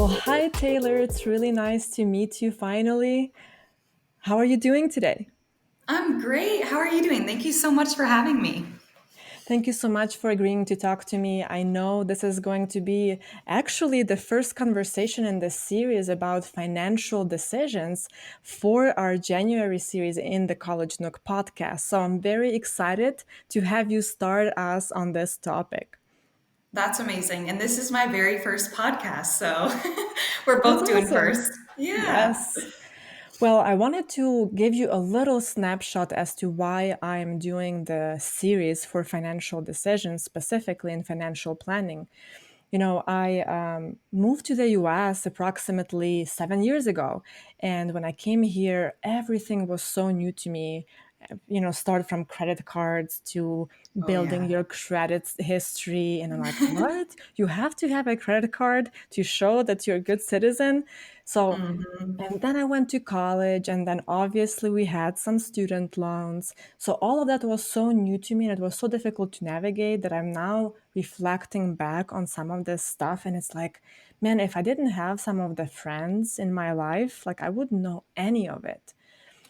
Well, hi, Taylor. It's really nice to meet you finally. How are you doing today? I'm great. How are you doing? Thank you so much for having me. Thank you so much for agreeing to talk to me. I know this is going to be actually the first conversation in this series about financial decisions for our January series in the College Nook podcast. So I'm very excited to have you start us on this topic. That's amazing. And this is my very first podcast. So we're That's both doing awesome. first. Yeah. Yes. Well, I wanted to give you a little snapshot as to why I'm doing the series for financial decisions, specifically in financial planning. I moved to the US approximately 7 years ago. And when I came here, everything was so new to me. Start from credit cards to Oh, building yeah. your credit history. And I'm like, what? You have to have a credit card to show that you're a good citizen? So, hmm and then I went to college, and then obviously we had some student loans. So all of that was so new to me, and it was so difficult to navigate that I'm now reflecting back on some of this stuff. And it's like, man, if I didn't have some of the friends in my life, like I wouldn't know any of it.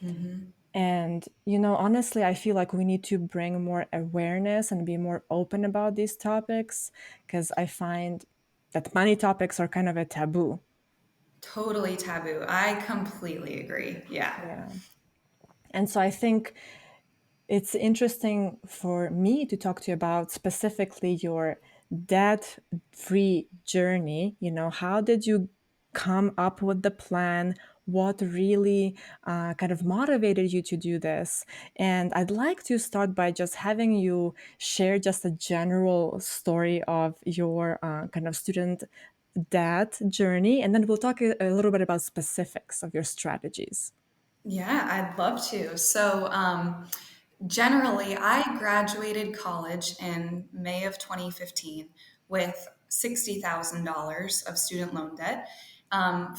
hmm And, honestly, I feel like we need to bring more awareness and be more open about these topics because I find that money topics are kind of a taboo. Totally taboo. I completely agree. Yeah. Yeah. And so I think it's interesting for me to talk to you about specifically your debt free journey. How did you come up with the plan? What really kind of motivated you to do this? And I'd like to start by just having you share just a general story of your kind of student debt journey. And then we'll talk a little bit about specifics of your strategies. Yeah, I'd love to. Generally, I graduated college in May of 2015 with $60,000 of student loan debt.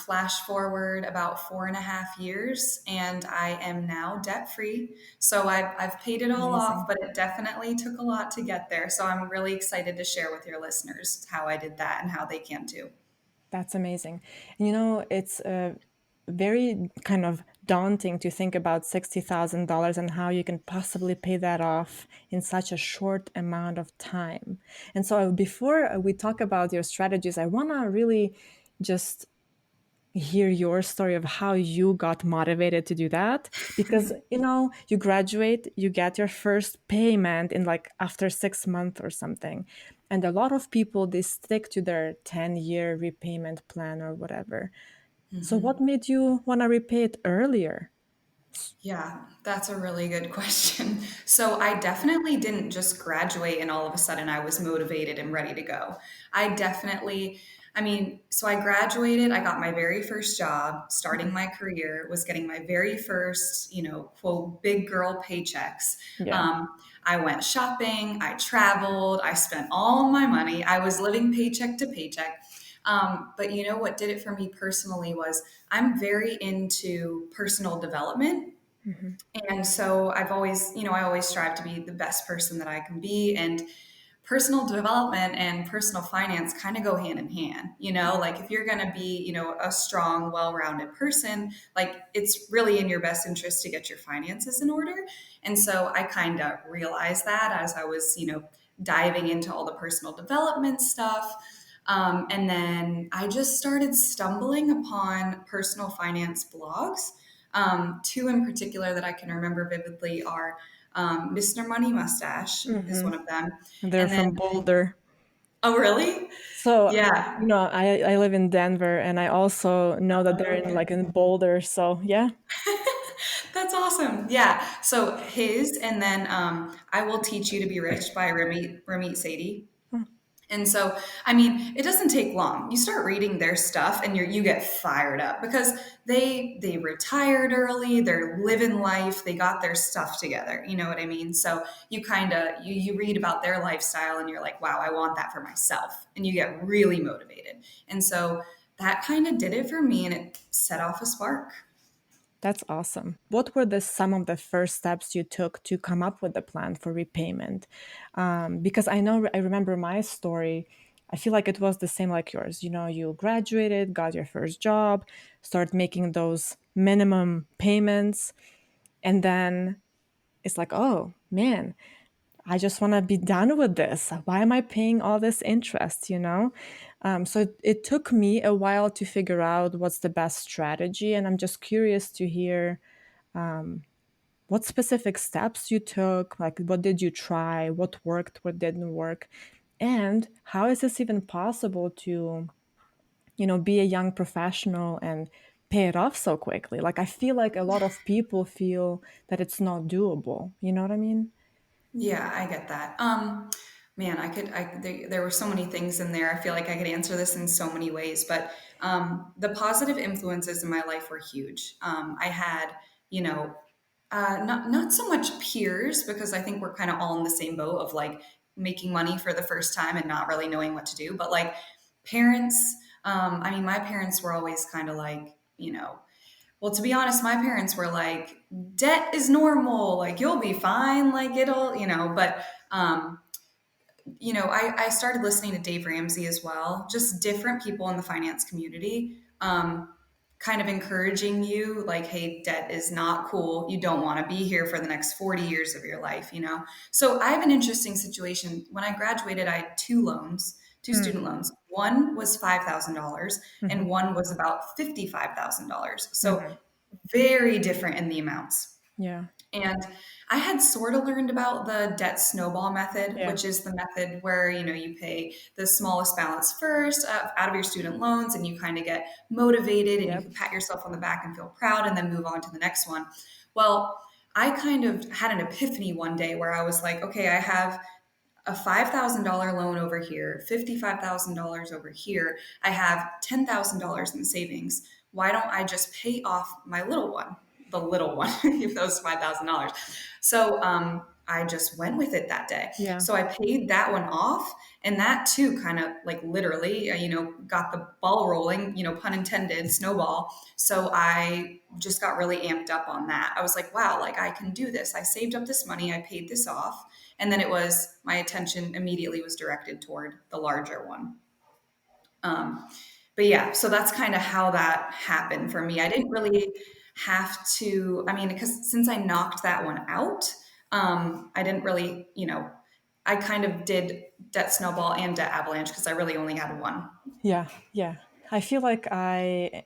Flash forward about 4.5 years, and I am now debt free. So I've paid it all off, Amazing. but it definitely took a lot to get there. So I'm really excited to share with your listeners how I did that and how they can too. That's amazing. And it's very kind of daunting to think about $60,000 and how you can possibly pay that off in such a short amount of time. And so before we talk about your strategies, I want to really just hear your story of how you got motivated to do that because you graduate, you get your first payment in like after 6 months or something, and a lot of people they stick to their 10-year repayment plan or whatever. So what Mhm. made you want to repay it earlier? Yeah, that's a really good question. So I definitely didn't just graduate and all of a sudden I was motivated and ready to go. So I graduated, I got my very first job, starting my career, was getting my very first, quote, big girl paychecks. Yeah. Um, I went shopping, I traveled, I spent all my money. I was living paycheck to paycheck. But you know what did it for me personally was I'm very into personal development. Hmm. And so I always strive to be the best person that I can be. And personal development and personal finance kind of go hand in hand. Like if you're going to be, a strong, well rounded person, like it's really in your best interest to get your finances in order. And so I kind of realized that as I was, diving into all the personal development stuff. And then I just started stumbling upon personal finance blogs. Two in particular that I can remember vividly are Mr. Money Mustache is Hmm. one of them. They're And then, from Boulder. oh, really? So Yeah. I live in Denver, and I also know that they're in Okay. like in Boulder. So yeah. That's awesome. Yeah. So his, and then I Will Teach You to Be Rich by Ramit Sethi. And so, it doesn't take long. You start reading their stuff and you get fired up because they retired early, they're living life, they got their stuff together. You know what I mean? So you kind of you read about their lifestyle and you're like, wow, I want that for myself. And you get really motivated. And so that kind of did it for me and it set off a spark. That's awesome. What were some of the first steps you took to come up with the plan for repayment? Because I know I remember my story. I feel like it was the same like yours. You graduated, got your first job, start making those minimum payments, and then it's like, oh man, I just want to be done with this. Why am I paying all this interest? So it took me a while to figure out what's the best strategy. And I'm just curious to hear what specific steps you took, like what did you try, what worked, what didn't work, and how is this even possible to, be a young professional and pay it off so quickly? Like, I feel like a lot of people feel that it's not doable. You know what I mean? Yeah, I get that. Man, there were so many things in there. I feel like I could answer this in so many ways, but the positive influences in my life were huge. I had, you know, not so much peers because I think we're kind of all in the same boat of like making money for the first time and not really knowing what to do, but like parents. I mean, my parents were always kind of like, well, to be honest, my parents were like, debt is normal. Like, you'll be fine. Like, but, I started listening to Dave Ramsey as well, just different people in the finance community, kind of encouraging you, like, hey, debt is not cool. You don't want to be here for the next 40 years of your life. So I have an interesting situation. When I graduated, I had two loans, two Mm, student loans. One was $5,000 mhm, and one was about $55,000. So mhm. very different in the amounts. Yeah, And I had sort of learned about the debt snowball method, yeah, which is the method where, you pay the smallest balance first out of your student loans and you kind of get motivated and you yep. can pat yourself on the back and feel proud and then move on to the next one. Well, I kind of had an epiphany one day where I was like, okay, I have a $5,000 loan over here, $55,000 over here. I have $10,000 in savings. Why don't I just pay off my little one, the little one, if those $5,000? So I just went with it that day. Yeah, So I paid that one off. And that too kind of like literally, got the ball rolling, pun intended, snowball. So I just got really amped up on that. I was like, wow, like I can do this. I saved up this money. I paid this off. And then it was my attention immediately was directed toward the larger one. Um, but yeah, so that's kind of how that happened for me. I didn't really have to, I mean, because since I knocked that one out, I didn't really, I kind of did debt snowball and debt avalanche because I really only had one. yeah, yeah. I feel like I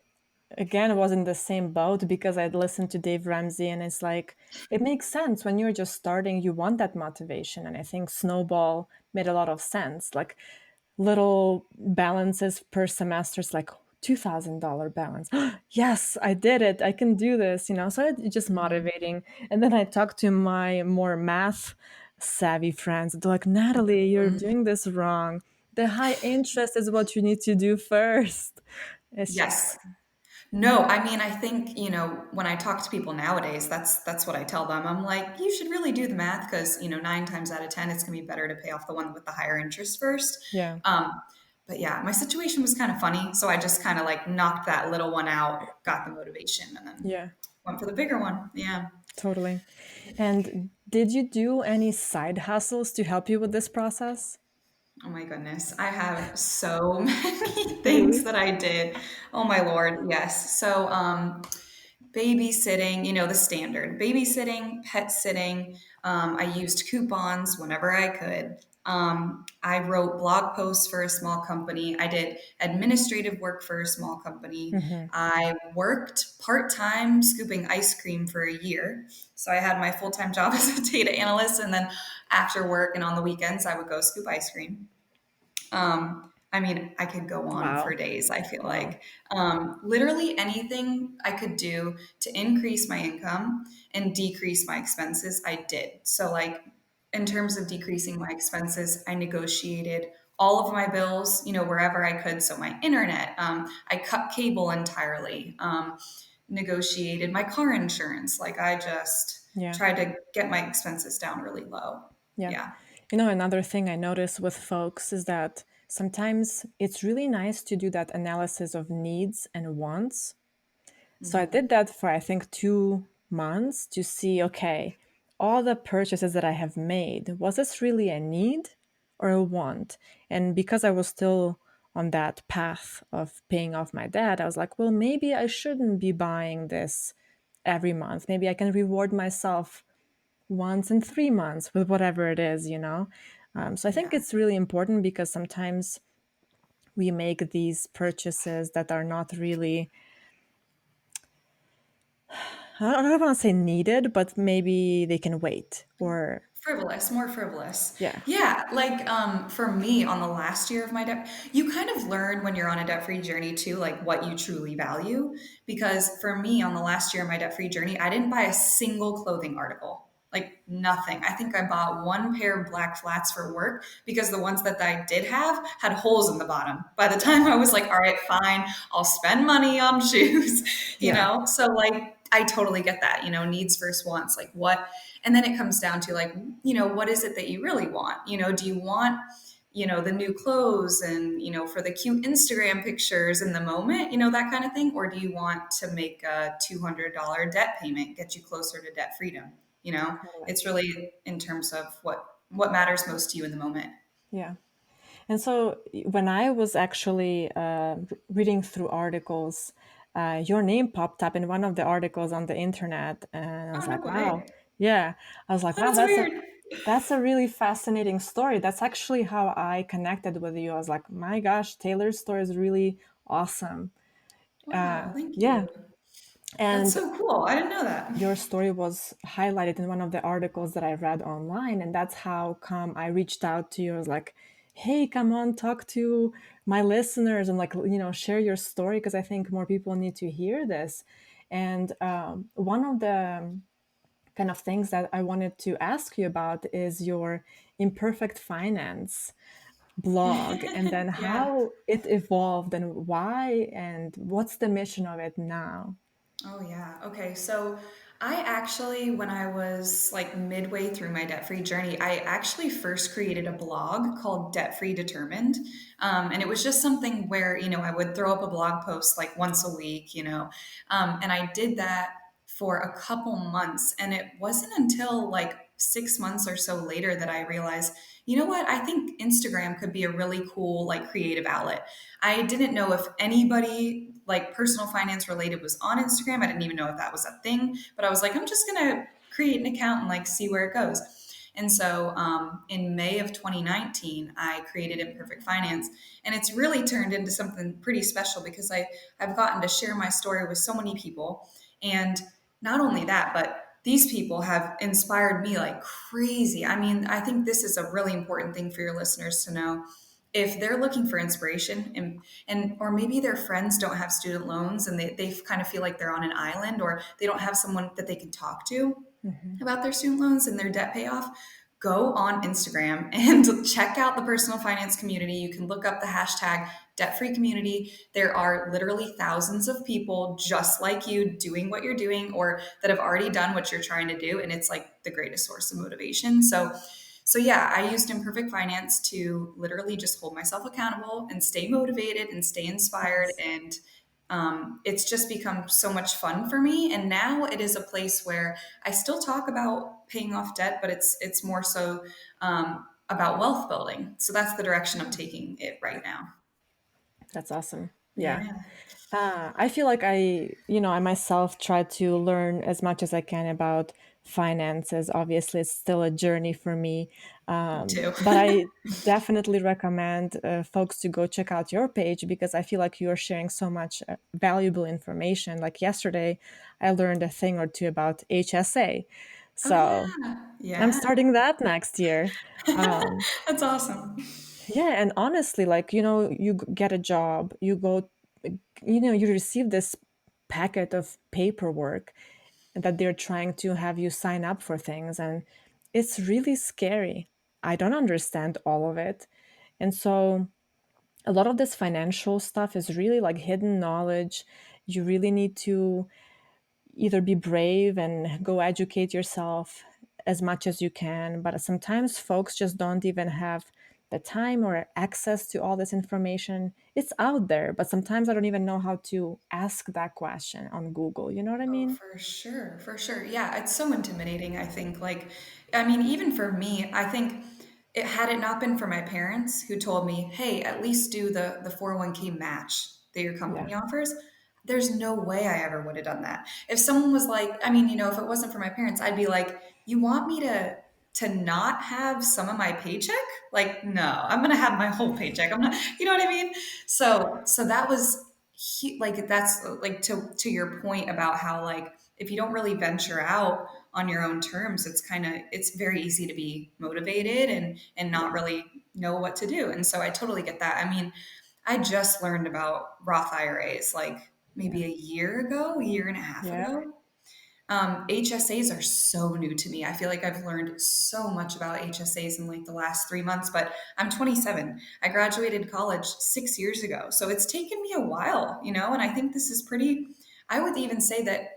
again was in the same boat because I'd listened to Dave Ramsey, and it's like it makes sense when you're just starting, you want that motivation. And I think Snowball made a lot of sense. Like little balances per semester is like $2,000 balance. Yes, I did it. I can do this. So it's just Mhm. motivating. And then I talked to my more math savvy friends. They're like, Natalie, you're doing this wrong. The high interest is what you need to do first. It's just, Yes. No, I mean, I think, when I talk to people nowadays, that's what I tell them. I'm like, you should really do the math because, 9 times out of 10, it's gonna be better to pay off the one with the higher interest first. yeah, Um, but yeah, my situation was kind of funny. So I just kind of like knocked that little one out, got the motivation, and then yeah, went for the bigger one. Yeah. totally. And did you do any side hustles to help you with this process? Oh my goodness. I have so many things Really? that I did. Oh my Lord. Yes. So, babysitting, the standard babysitting, pet sitting. I used coupons whenever I could. I wrote blog posts for a small company. I did administrative work for a small company. Hmm. I worked part time scooping ice cream for a year. So I had my full time job as a data analyst. And then after work and on the weekends, I would go scoop ice cream. I mean, I could go on for Wow. days, I feel Wow. like. Literally anything I could do to increase my income and decrease my expenses, I did. So, like, in terms of decreasing my expenses, I negotiated all of my bills, wherever I could. So, my internet, I cut cable entirely, negotiated my car insurance. Like, I just Yeah. tried to get my expenses down really low. Yeah. Yeah. Another thing I notice with folks is that sometimes it's really nice to do that analysis of needs and wants. So I did that for, I think, 2 months to see, okay, all the purchases that I have made, was this really a need? or a want. And because I was still on that path of paying off my debt, I was like, well, maybe I shouldn't be buying this every month. Maybe I can reward myself once in 3 months with whatever it is, you know? So I think Yeah. it's really important because sometimes we make these purchases that are not really, I don't want to say needed, but maybe they can wait. Or, Frivolous, more frivolous. yeah, Yeah, like for me on the last year of my debt, you kind of learn when you're on a debt-free journey too, like what you truly value. Because for me on the last year of my debt-free journey, I didn't buy a single clothing article. Like nothing. I think I bought one pair of black flats for work because the ones that I did have had holes in the bottom. By the time I was like, all right, fine, I'll spend money on shoes, you yeah, know? So like I totally get that, you know, needs versus wants. Like what and then it comes down to like, you know, what is it that you really want? You know, do you want, you know, the new clothes and, you know, for the cute Instagram pictures in the moment, you know, that kind of thing? Or do you want to make a $200 debt payment, get you closer to debt freedom? You know, totally. it's really in terms of what matters most to you in the moment. Yeah. And so when I was actually reading through articles, your name popped up in one of the articles on the internet, and I Oh, was no like, "Wow, way. yeah!" I was like, "Wow, That's weird. that's a really fascinating story." That's actually how I connected with you. I was like, "My gosh, Taylor's story is really awesome." Wow, thank Yeah, you. That's and so cool. I didn't know that. your story was highlighted in one of the articles that I read online, and that's how come I reached out to you. I was like, "Hey, come on, talk to my listeners and share your story because I think more people need to hear this." And one of the kind of things that I wanted to ask you about is your Imperfect Finance blog, and then Yeah. how it evolved and why, and what's the mission of it now. Oh, yeah. Okay. So I actually, when I was like midway through my debt free journey, I actually first created a blog called Debt Free Determined. And it was just something where, you know, I would throw up a blog post like once a week, you know, and I did that for a couple months. And it wasn't until like 6 months or so later that I realized, you know what, I think Instagram could be a really cool, like creative outlet. I didn't know if anybody like personal finance related was on Instagram. I didn't even know if that was a thing, but I was like, I'm just going to create an account and like see where it goes. And so in May of 2019, I created Imperfect Finance. And it's really turned into something pretty special because I've gotten to share my story with so many people. And not only that, but these people have inspired me like crazy. I mean, I think this is a really important thing for your listeners to know. If they're looking for inspiration and or maybe their friends don't have student loans and they kind of feel like they're on an island or they don't have someone that they can talk to Mhm. about their student loans and their debt payoff, go on Instagram and check out the personal finance community. You can look up the hashtag debt free community. There are literally thousands of people just like you doing what you're doing or that have already done what you're trying to do. And it's like the greatest source of motivation. So yeah, I used Imperfect Finance to literally just hold myself accountable and stay motivated and stay inspired. Nice. And it's just become so much fun for me. And now it is a place where I still talk about paying off debt, but it's more so about wealth building. So that's the direction I'm taking it right now. That's awesome. Yeah. Yeah, I feel like I myself try to learn as much as I can about finances. Obviously, it's still a journey for me. me too. But I definitely recommend folks to go check out your page because I feel like you're sharing so much valuable information. Like yesterday, I learned a thing or two about HSA. Oh So yeah, I'm yeah. starting that next year. Um, That's awesome. yeah, and honestly, you get a job, you receive this packet of paperwork that they're trying to have you sign up for things, and it's really scary. I don't understand all of it. And so a lot of this financial stuff is really like hidden knowledge. You really need to either be brave and go educate yourself as much as you can. But sometimes folks just don't even have the time or access to all this information. It's out there, but sometimes I don't even know how to ask that question on Google. You know what I Oh, mean? for sure, for sure. Yeah, it's so intimidating, I think. Like, I mean, even for me, I think it had it not been for my parents who told me, hey, at least do the 401k match that your Yeah. company offers, there's no way I ever would have done that. If someone was like, I mean, if it wasn't for my parents, I'd be like, you want me to not have some of my paycheck? Like, no, I'm gonna have my whole paycheck. I'm not, you know what I mean? So that was like that's like to your point about how like if you don't really venture out on your own terms, it's very easy to be motivated and not Yeah. really know what to do. And so I totally get that. I mean, I just learned about Roth IRAs like Yeah. maybe a year and a half Yeah. ago. HSAs are so new to me. I feel like I've learned so much about HSAs in like the last 3 months, but I'm 27. I graduated college 6 years ago. So it's taken me a while, and I think this is pretty, I would even say that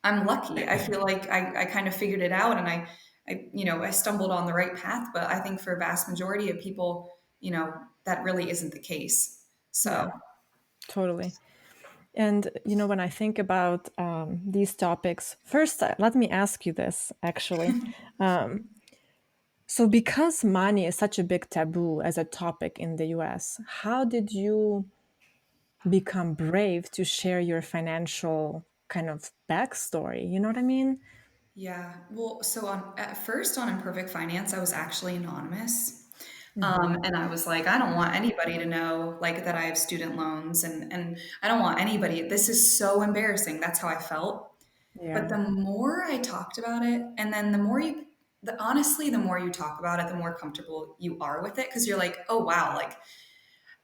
I'm lucky. I feel like I kind of figured it out and I stumbled on the right path, but I think for a vast majority of people, that really isn't the case. So Yeah. Totally. And when I think about these topics, first, let me ask you this actually. Um, so, because money is such a big taboo as a topic in the US, how did you become brave to share your financial kind of backstory? You know what I mean? yeah, well, so at first on Imperfect Finance, I was actually anonymous. Hmm. And I was like, I don't want anybody to know like that I have student loans and I don't want anybody. This is so embarrassing. That's how I felt. But Yeah. the more I talked about it, and then honestly, the more you talk about it, the more comfortable you are with it. Cause you're like, oh wow, like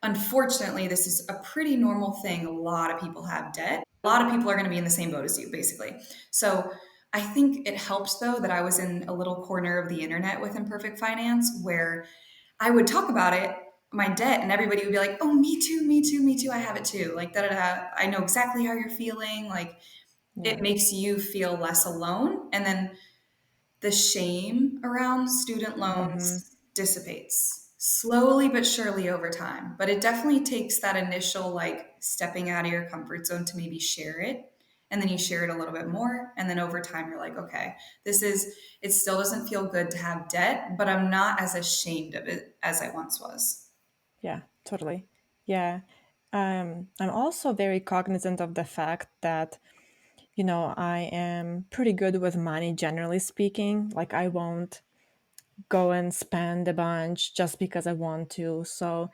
unfortunately, this is a pretty normal thing. A lot of people have debt. A lot of people are going to be in the same boat as you, basically. So I think it helps though that I was in a little corner of the internet with Imperfect Finance where I would talk about it, my debt, and everybody would be like, "Oh, me too, me too, me too. I have it too." Like da da da. I know exactly how you're feeling. Like it Yeah. makes you feel less alone, and then the shame around student Hmm. loans dissipates slowly but surely over time. But it definitely takes that initial like stepping out of your comfort zone to maybe share it. And then you share it a little bit more. And then over time, you're like, okay, it still doesn't feel good to have debt, but I'm not as ashamed of it as I once was. Yeah, totally. Yeah. I'm also very cognizant of the fact that, I am pretty good with money, generally speaking. Like, I won't go and spend a bunch just because I want to. So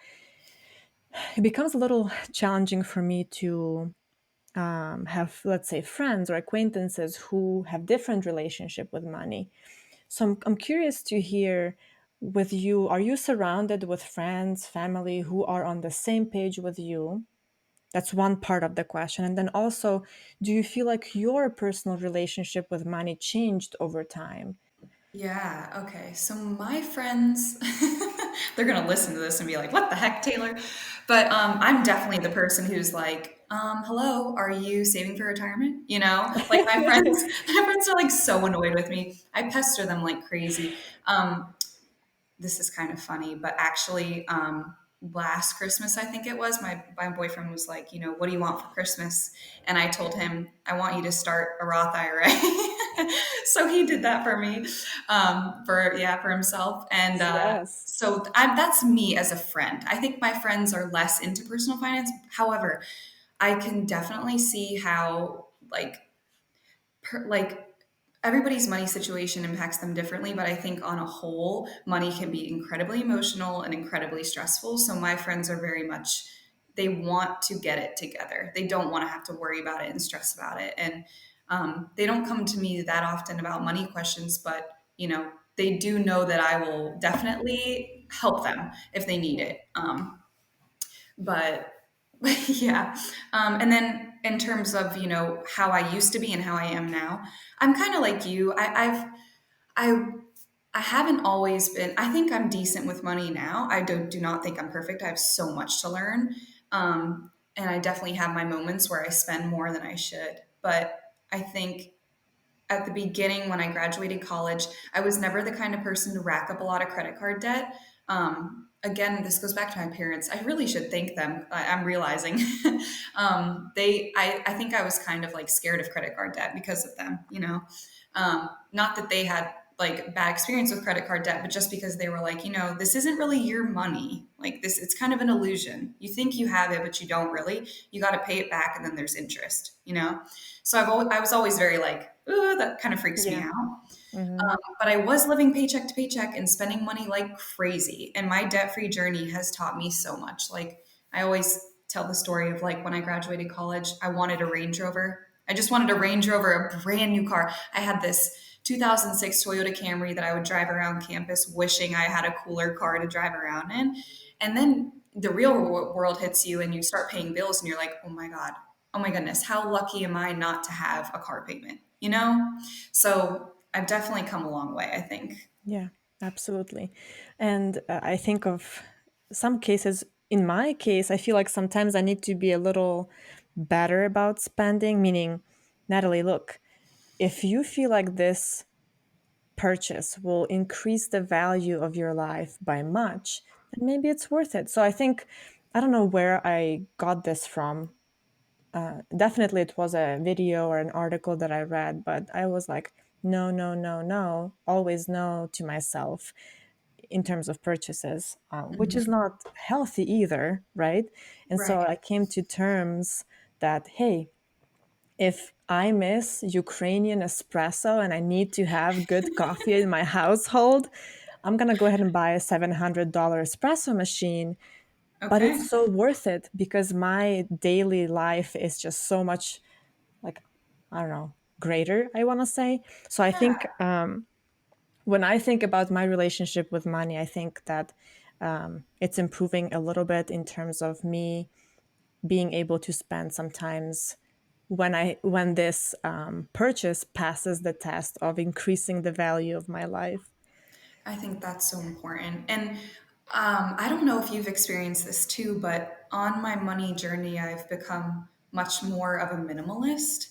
it becomes a little challenging for me to have, let's say, friends or acquaintances who have different relationship with money. So I'm curious to hear with you, are you surrounded with friends, family who are on the same page with you? That's one part of the question. And then also, do you feel like your personal relationship with money changed over time? Yeah, okay. So my friends, they're gonna listen to this and be like, "What the heck, Taylor?" But I'm definitely the person who's like, "Hello, are you saving for retirement?" Like my friends, my friends are like so annoyed with me. I pester them like crazy. This is kind of funny, but actually, last Christmas, I think it was, my boyfriend was like, what do you want for Christmas? And I told him, I want you to start a Roth IRA. So he did that for me, for himself. And Yes. that's me as a friend. I think my friends are less into personal finance. However, I can definitely see how like everybody's money situation impacts them differently, but I think on a whole, money can be incredibly emotional and incredibly stressful. So my friends are very much, they want to get it together. They don't want to have to worry about it and stress about it. And they don't come to me that often about money questions, but they do know that I will definitely help them if they need Yeah. it. But yeah. And then in terms of, how I used to be and how I am now, I'm kind of like you. I, I haven't always been, I think I'm decent with money now. I do not think I'm perfect. I have so much to learn. And I definitely have my moments where I spend more than I should. But I think at the beginning when I graduated college, I was never the kind of person to rack up a lot of credit card debt. Again, this goes back to my parents. I really should thank them. I'm realizing I think I was kind of like scared of credit card debt because of them. Not that they had like bad experience with credit card debt, but just because they were like, this isn't really your money. Like this, it's kind of an illusion. You think you have it, but you don't really. You got to pay it back, and then there's interest. So I was always very like, ooh, that kind of freaks me Yeah. out. Hmm. But I was living paycheck to paycheck and spending money like crazy. And my debt free journey has taught me so much. Like, I always tell the story of like when I graduated college, I wanted a Range Rover. I just wanted a Range Rover, a brand new car. I had this 2006 Toyota Camry that I would drive around campus wishing I had a cooler car to drive around in. And then the real world hits you and you start paying bills and you're like, oh my God, oh my goodness, how lucky am I not to have a car payment? So I've definitely come a long way, I think. Yeah, absolutely. And I think of some cases, in my case, I feel like sometimes I need to be a little better about spending, meaning, Natalie, look, if you feel like this purchase will increase the value of your life by much, then maybe it's worth it. So I think, I don't know where I got this from. Definitely it was a video or an article that I read, but I was like, no, no, no, no, always no to myself in terms of purchases, which is Mhm. not healthy either, right? And so Right. I came to terms that, hey, if I miss Ukrainian espresso and I need to have good coffee in my household, I'm going to go ahead and buy a $700 espresso machine. But Okay. it's so worth it because my daily life is just so much, like, I don't know, greater, I want to say. So I think Yeah. when I think about my relationship with money, I think that it's improving a little bit in terms of me being able to spend sometimes when this purchase passes the test of increasing the value of my life. I think that's so important. And I don't know if you've experienced this too, but on my money journey, I've become much more of a minimalist.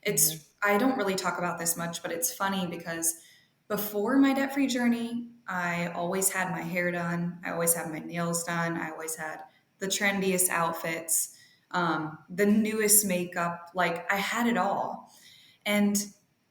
Hmm. I don't really talk about this much, but it's funny because before my debt free journey, I always had my hair done. I always had my nails done. I always had the trendiest outfits, the newest makeup. Like I had it all. And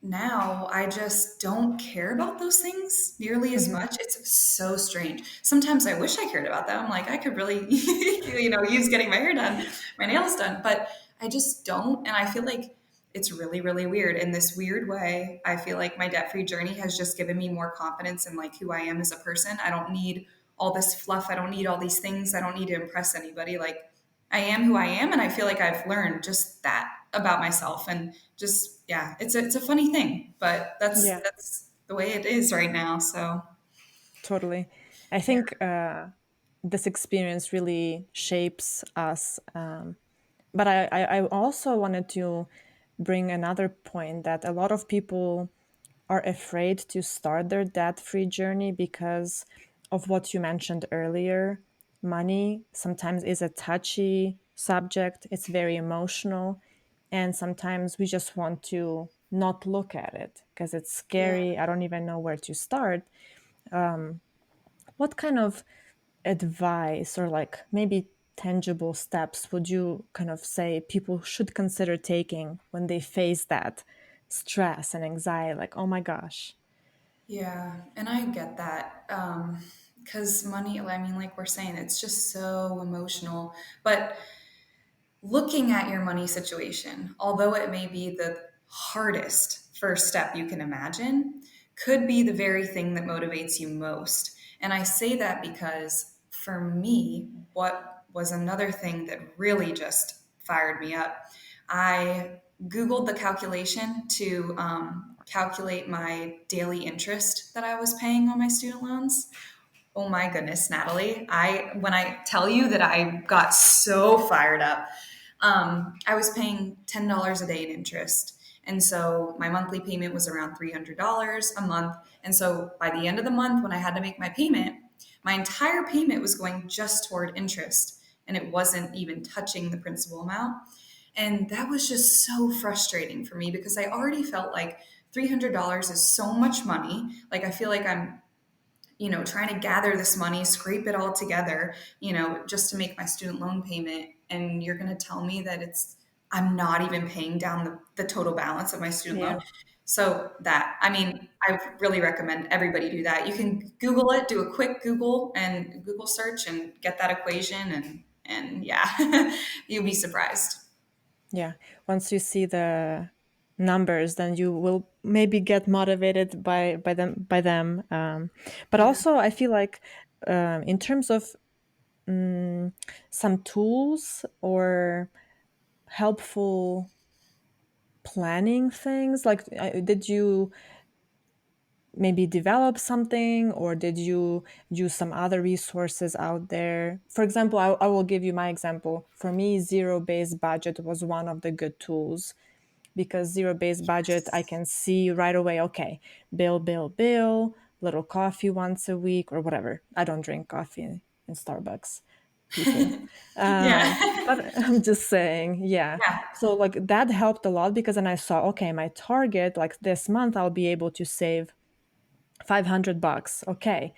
now I just don't care about those things nearly as Hmm. much. It's so strange. Sometimes I wish I cared about them. Like I could really, use getting my hair done, my nails done, but I just don't. And I feel like it's really, really weird. In this weird way, I feel like my debt free journey has just given me more confidence in like who I am as a person. I don't need all this fluff. I don't need all these things. I don't need to impress anybody. Like I am who I am, and I feel like I've learned just that about myself. And just yeah, it's a funny thing, but that's Yeah, that's the way it is right now. So totally. I yeah, think this experience really shapes us. But I also wanted to bring another point that a lot of people are afraid to start their debt free journey because of what you mentioned earlier. Money sometimes is a touchy subject, it's very emotional, and sometimes we just want to not look at it because it's yeah. scary. I don't even know where to start. What kind of advice or like maybe tangible steps would you kind of say people should consider taking when they face that stress and anxiety? Like, oh my gosh. Yeah, and I get that. Because money, I mean, like we're saying, it's just so emotional. But looking at your money situation, although it may be the hardest first step you can imagine, could be the very thing that motivates you most. And I say that because for me, what was another thing that really just fired me up, I Googled the calculation to calculate my daily interest that I was paying on my student loans. Oh my goodness, Natalie. When I tell you that I got so fired up, I was paying $10 a day in interest. And so my monthly payment was around $300 a month. And so by the end of the month, when I had to make my payment, my entire payment was going just toward interest. And it wasn't even touching the principal amount. And that was just so frustrating for me because I already felt like $300 is so much money. Like I feel like I'm trying to gather this money, scrape it all together, just to make my student loan payment. And you're going to tell me that I'm not even paying down the total balance of my student loan. Yeah. So that, I mean, I really recommend everybody do that. You can Google it, do a quick Google and Google search and get that equation and yeah, you'll be surprised. Yeah. Once you see the numbers, then you will maybe get motivated by them. But Yeah. also, I feel like in terms of mm, some tools or helpful planning things, like did you maybe develop something, or did you use some other resources out there? For example, I will give you my example. For me, zero based budget was one of the good tools, because zero based budget, I can see right away, okay, bill, little coffee once a week or whatever. I don't drink coffee in Starbucks, people. Yeah. But I'm just saying, yeah. Yeah. So like that helped a lot, because then I saw, okay, my target, like this month, I'll be able to save $500. Okay,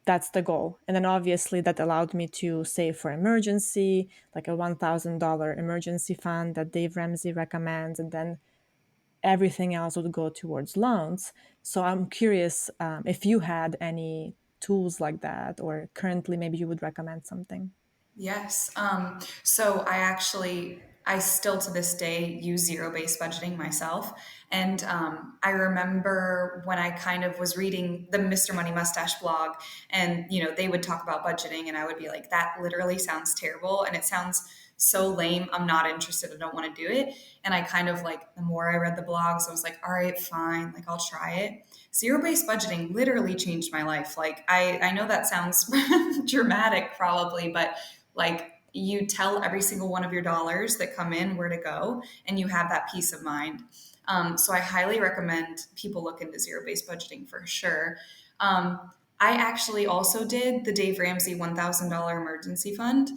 that's the goal. And then obviously that allowed me to save for emergency, like a $1,000 emergency fund that Dave Ramsey recommends. And then everything else would go towards loans. So I'm curious if you had any tools like that, or currently maybe you would recommend something. Yes. So I still to this day use zero based budgeting myself. And I remember when I kind of was reading the Mr. Money Mustache blog, and, they would talk about budgeting, and I would be like, that literally sounds terrible. And it sounds so lame. I'm not interested. I don't want to do it. And I kind of like, the more I read the blogs, I was like, all right, fine. Like, I'll try it. Zero based budgeting literally changed my life. Like, I know that sounds dramatic probably, but like, you tell every single one of your dollars that come in where to go, and you have that peace of mind. So I highly recommend people look into zero based budgeting for sure. I actually also did the Dave Ramsey $1,000 emergency fund.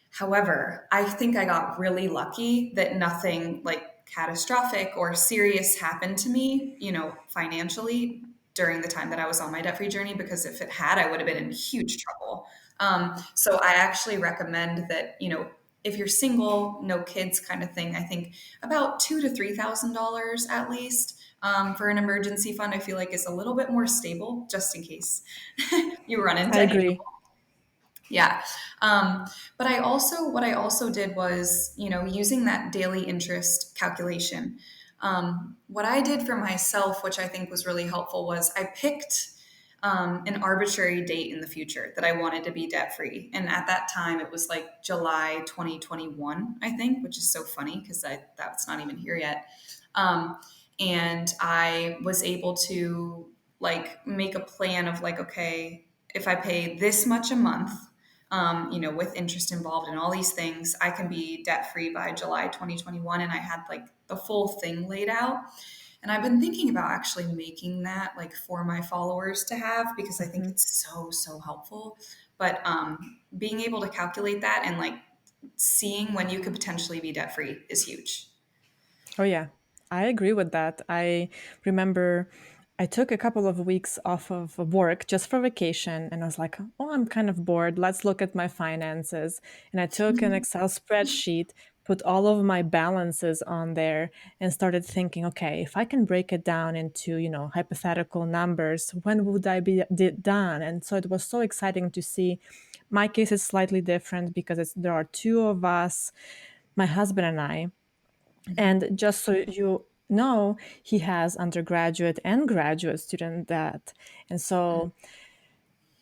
However, I think I got really lucky that nothing like catastrophic or serious happened to me, financially during the time that I was on my debt free journey, because if it had, I would have been in huge trouble. So I actually recommend that, if you're single, no kids kind of thing, I think about $2,000 to $3,000 at least for an emergency fund, I feel like is a little bit more stable just in case you run I into any agree. trouble. Yeah. But what I also did was, using that daily interest calculation. What I did for myself, which I think was really helpful, was I picked an arbitrary date in the future that I wanted to be debt free. And at that time, it was like July 2021, I think, which is so funny because that's not even here yet. Um, and I was able to like make a plan of like, okay, if I pay this much a month, with interest involved and all these things, I can be debt free by July 2021. And I had like the full thing laid out. And I've been thinking about actually making that like for my followers to have, because I think Mhm. it's so, so helpful. But being able to calculate that and like seeing when you could potentially be debt free is huge. Oh, yeah, I agree with that. I remember I took a couple of weeks off of work just for vacation, and I was like, oh, I'm kind of bored. Let's look at my finances. And I took an Excel spreadsheet, put all of my balances on there, and started thinking, okay, if I can break it down into, hypothetical numbers, when would I be done? And so it was so exciting to see. My case is slightly different because there are two of us, my husband and I. And just so you know, he has undergraduate and graduate student debt. And so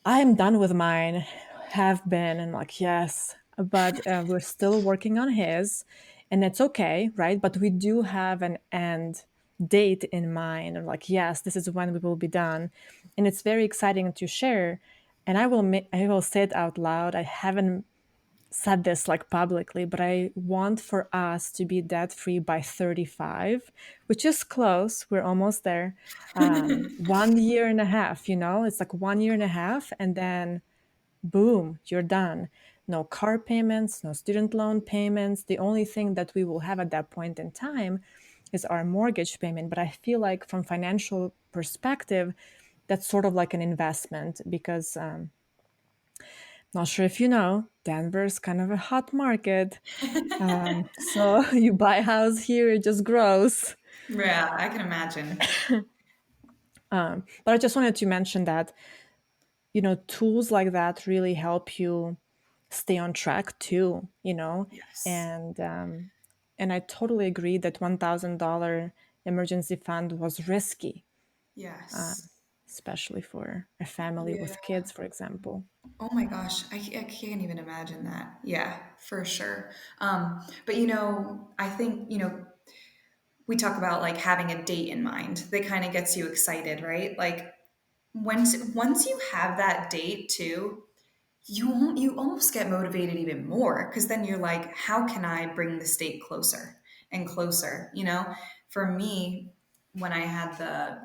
I am done with mine, have been, and like, yes, but we're still working on his, and it's okay, right? But we do have an end date in mind, and like, yes, this is when we will be done. And it's very exciting to share. And I will say it out loud. I haven't said this like publicly, but I want for us to be debt free by 35, which is close. We're almost there. 1 year and a half, it's like 1 year and a half, and then boom, you're done. No car payments, no student loan payments. The only thing that we will have at that point in time is our mortgage payment. But I feel like from financial perspective, that's sort of like an investment, because not sure if you know, Denver's kind of a hot market. So you buy a house here, it just grows. Yeah, I can imagine. But I just wanted to mention that, tools like that really help you stay on track too, Yes. and I totally agree that $1,000 emergency fund was risky, Yes. especially for a family Yeah. with kids, for example. Oh my gosh, I can't even imagine that. Yeah, for sure. But I think, we talk about like having a date in mind that kind of gets you excited, right? Like once you have that date too, you almost get motivated even more because then you're like, how can I bring the state closer and closer? For me, when I had the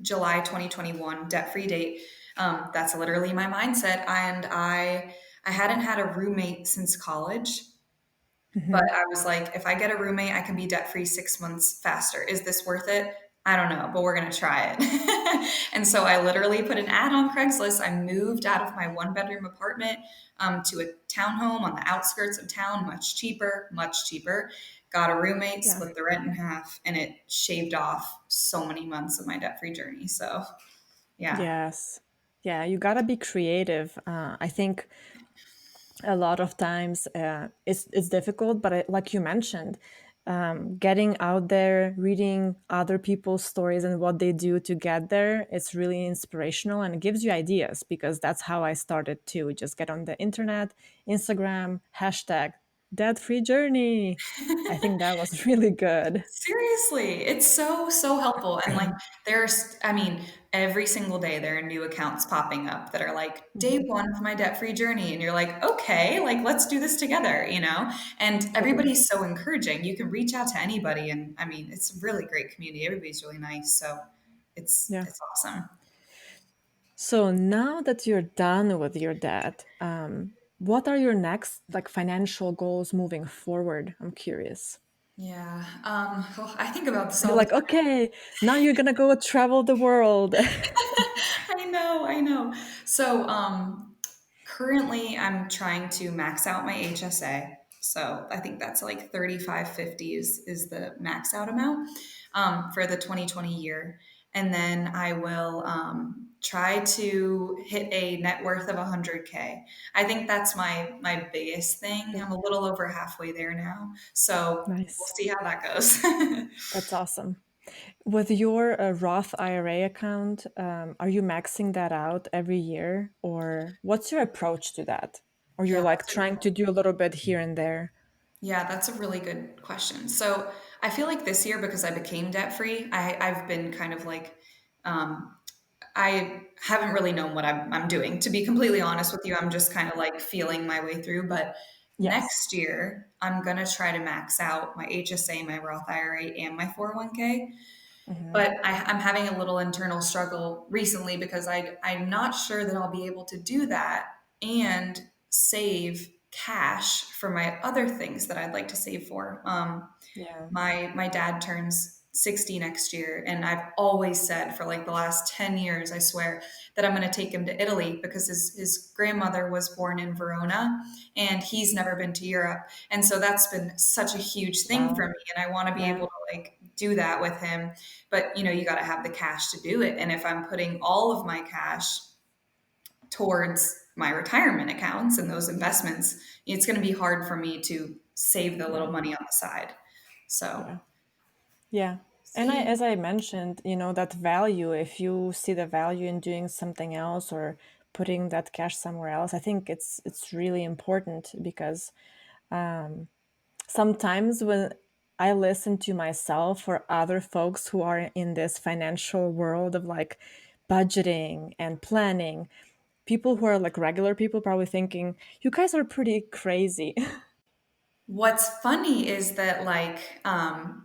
July 2021 debt free date, that's literally my mindset. And I hadn't had a roommate since college. But Hmm. I was like, if I get a roommate, I can be debt free 6 months faster. Is this worth it? I don't know, but we're going to try it. And so I literally put an ad on Craigslist. I moved out of my one bedroom apartment to a townhome on the outskirts of town, much cheaper, much cheaper. Got a roommate, Yeah. split the rent in half, and it shaved off so many months of my debt free journey. So, yeah. Yes. Yeah, you gotta be creative. I think a lot of times it's difficult, but like you mentioned, getting out there, reading other people's stories and what they do to get there, it's really inspirational and it gives you ideas, because that's how I started too. Just get on the internet, Instagram, hashtag debt free journey. I think that was really good. Seriously, it's so, so helpful. And like, I mean, every single day there are new accounts popping up that are like, day Mhm. one of my debt free journey. And you're like, okay, like, let's do this together. And Totally. everybody's so encouraging. You can reach out to anybody. And I mean, it's a really great community. Everybody's really nice. So Yeah. it's awesome. So now that you're done with your debt, what are your next like financial goals moving forward? I'm curious. Yeah. Well, I think about this You're all the like, okay, now you're gonna go travel the world. I know, I know. So, currently I'm trying to max out my HSA. So I think that's like 3550 is the max out amount for the 2020 year. And then I will try to hit a net worth of 100K. I think that's my biggest thing. Yeah, I'm a little over halfway there now. So we'll nice. see how that goes. That's awesome. With your Roth IRA account, are you maxing that out every year, or what's your approach to that? Or you're Yeah, like that's trying to do a little bit here and there? Yeah, that's a really good question. So I feel like this year, because I became debt free, I've been kind of like, um, I haven't really known what I'm doing. To be completely honest with you, I'm just kind of like feeling my way through. But Yes. next year, I'm going to try to max out my HSA, my Roth IRA, and my 401k. Hmm. But I'm having a little internal struggle recently because I'm not sure that I'll be able to do that and save cash for my other things that I'd like to save for. Yeah. My dad turns 60 next year, and I've always said for like the last 10 years, I swear, that I'm going to take him to Italy because his grandmother was born in Verona and he's never been to Europe. And so that's been such a huge thing for Wow. me. And I want to be Yeah. able to like do that with him. But you got to have the cash to do it. And if I'm putting all of my cash towards my retirement accounts and those investments, it's going to be hard for me to save the little Yeah. money on the side. So Yeah. Yeah. And see, as I mentioned, that value, if you see the value in doing something else or putting that cash somewhere else, I think it's really important, because sometimes when I listen to myself or other folks who are in this financial world of like budgeting and planning, people who are like regular people probably thinking, you guys are pretty crazy. what's funny is that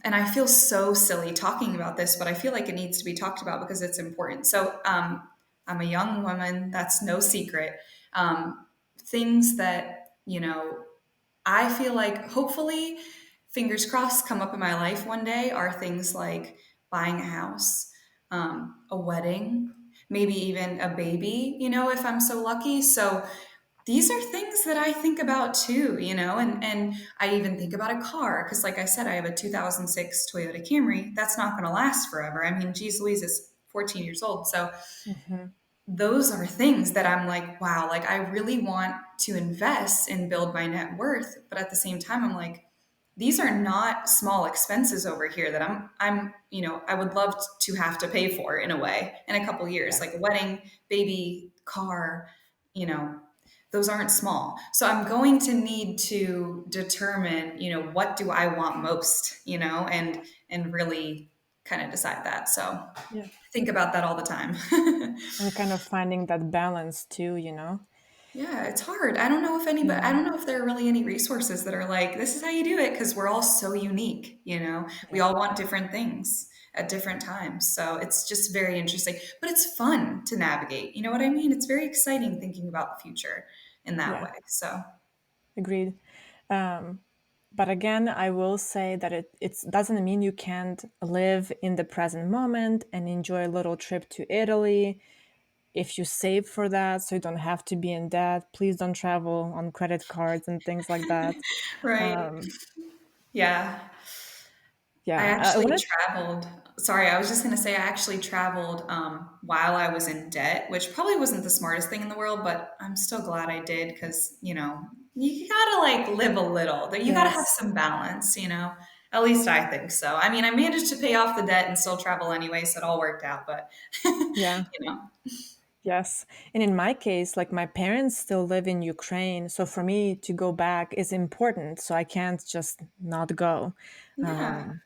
and I feel so silly talking about this, but I feel like it needs to be talked about because it's important. So I'm a young woman. That's no secret. Things that I feel like hopefully, fingers crossed, come up in my life one day are things like buying a house, a wedding, maybe even a baby, if I'm so lucky. So these are things that I think about too, and I even think about a car because, like I said, I have a 2006 Toyota Camry. That's not going to last forever. I mean, geez Louise is 14 years old. So Hmm. those are things that I'm like, wow, like I really want to invest and build my net worth. But at the same time, I'm like, these are not small expenses over here that I would love to have to pay for in a way in a couple years, Yeah. like a wedding, baby, car, you know, those aren't small. So I'm going to need to determine, what do I want most, and really kind of decide that. So I Yeah. think about that all the time. And kind of finding that balance too, you know? Yeah, it's hard. I Yeah. don't know if there are really any resources that are like, this is how you do it, because we're all so unique, We Yeah. all want different things at different times. So it's just very interesting. But it's fun to navigate. You know what I mean? It's very exciting thinking about the future in that Yeah. way. So Agreed. Um, but again, I will say that it doesn't mean you can't live in the present moment and enjoy a little trip to Italy if you save for that so you don't have to be in debt. Please don't travel on credit cards and things like that. right. Um, Yeah. I yeah, I actually wanted. traveled. Sorry, I was just going to say I actually traveled while I was in debt, which probably wasn't the smartest thing in the world, but I'm still glad I did because, you gotta like live a little. That you gotta have Yes. some balance, At least I think so. I mean, I managed to pay off the debt and still travel anyway, so it all worked out. But, Yeah. you know, Yes. And in my case, like my parents still live in Ukraine. So for me to go back is important. So I can't just not go. yeah. Um,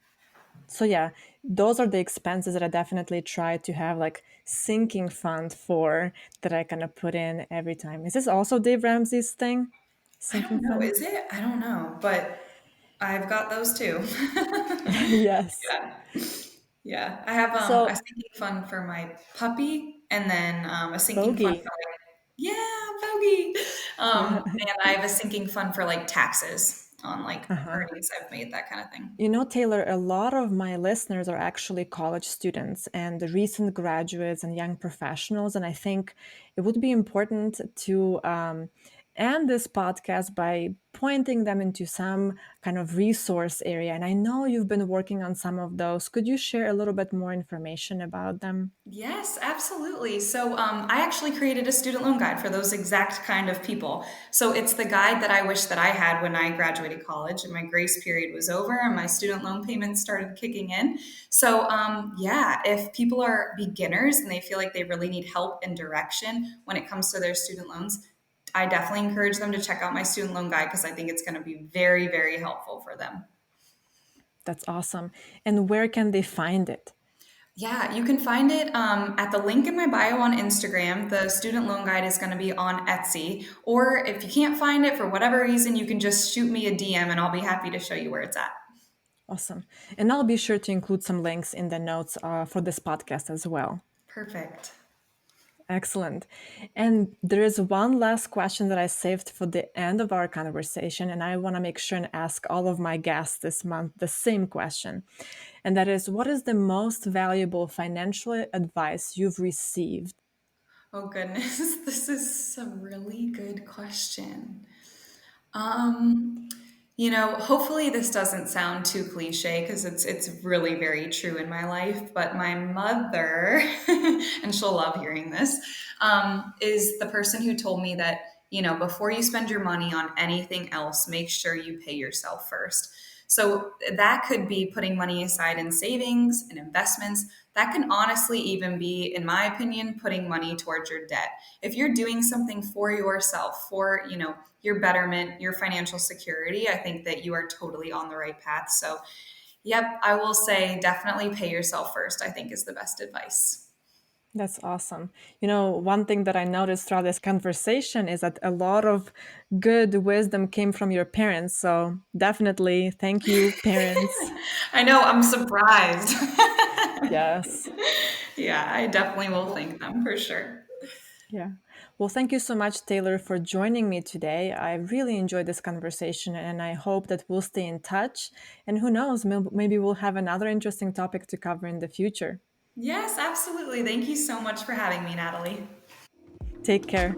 so yeah, those are the expenses that I definitely try to have like sinking fund for that I kind of put in every time. Is this also Dave Ramsey's thing? I Sinking don't know. fund? Is it? I don't know, but I've got those too. Yes. Yeah. Yeah, I have a So sinking fund for my puppy, and then a sinking fund for bogey. like, yeah, bogey. Yeah. And I have a sinking fund for like taxes on like Uh-huh. earnings I've made, that kind of thing. You know, Taylor, a lot of my listeners are actually college students and the recent graduates and young professionals. And I think it would be important to end this podcast by pointing them into some kind of resource area. And I know you've been working on some of those. Could you share a little bit more information about them? Yes, absolutely. So, I actually created a student loan guide for those exact kind of people. So, it's the guide that I wish that I had when I graduated college and my grace period was over and my student loan payments started kicking in. So, yeah, if people are beginners and they feel like they really need help and direction when it comes to their student loans, I definitely encourage them to check out my student loan guide because I think it's going to be very, very helpful for them. That's awesome. And where can they find it? Yeah, you can find it at the link in my bio on Instagram. The student loan guide is going to be on Etsy. Or if you can't find it for whatever reason, you can just shoot me a DM and I'll be happy to show you where it's at. Awesome. And I'll be sure to include some links in the notes for this podcast as well. Perfect. Excellent. And there is one last question that I saved for the end of our conversation. And I want to make sure and ask all of my guests this month the same question. And that is, what is the most valuable financial advice you've received? Oh, goodness. This is a really good question. Um, hopefully this doesn't sound too cliche because it's really very true in my life. But my mother, and she'll love hearing this, is the person who told me that before you spend your money on anything else, make sure you pay yourself first. So that could be putting money aside in savings and investments. That can honestly even be, in my opinion, putting money towards your debt. If you're doing something for yourself, for your betterment, your financial security, I think that you are totally on the right path. So, yep, I will say definitely pay yourself first, I think is the best advice. That's awesome. You know, one thing that I noticed throughout this conversation is that a lot of good wisdom came from your parents. So definitely thank you, parents. I know, I'm surprised. Yes. Yeah, I definitely will thank them for sure. Yeah. Well, thank you so much, Taylor, for joining me today. I really enjoyed this conversation and I hope that we'll stay in touch. And who knows, maybe we'll have another interesting topic to cover in the future. Yes, absolutely. Thank you so much for having me, Natalie. Take care.